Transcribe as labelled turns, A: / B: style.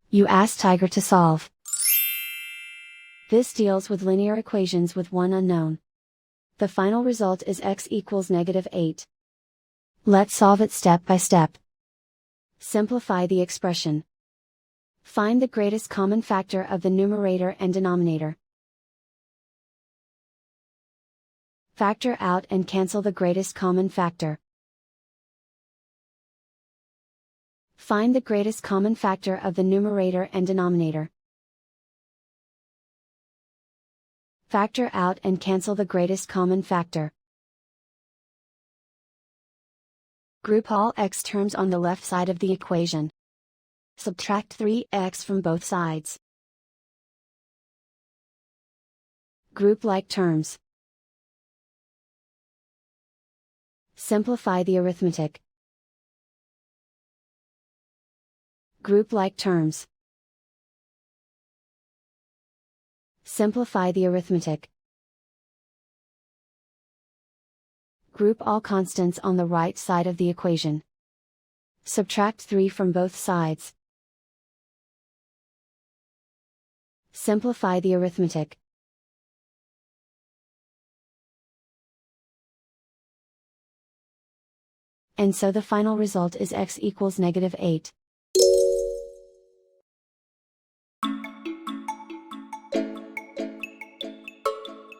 A: You ask Tiger to solve. This deals with linear equations with one unknown. The final result is x equals -8. Let's solve it step by step. Simplify the expression. Find the greatest common factor of the numerator and denominator. Factor out and cancel the greatest common factor. Find the greatest common factor of the numerator and denominator. Factor out and cancel the greatest common factor. Group all x terms on the left side of the equation. Subtract 3x from both sides. Group like terms. Simplify the arithmetic. Group like terms. Simplify the arithmetic. Group all constants on the right side of the equation. Subtract 3 from both sides. Simplify the arithmetic. And so the final result is x equals -8.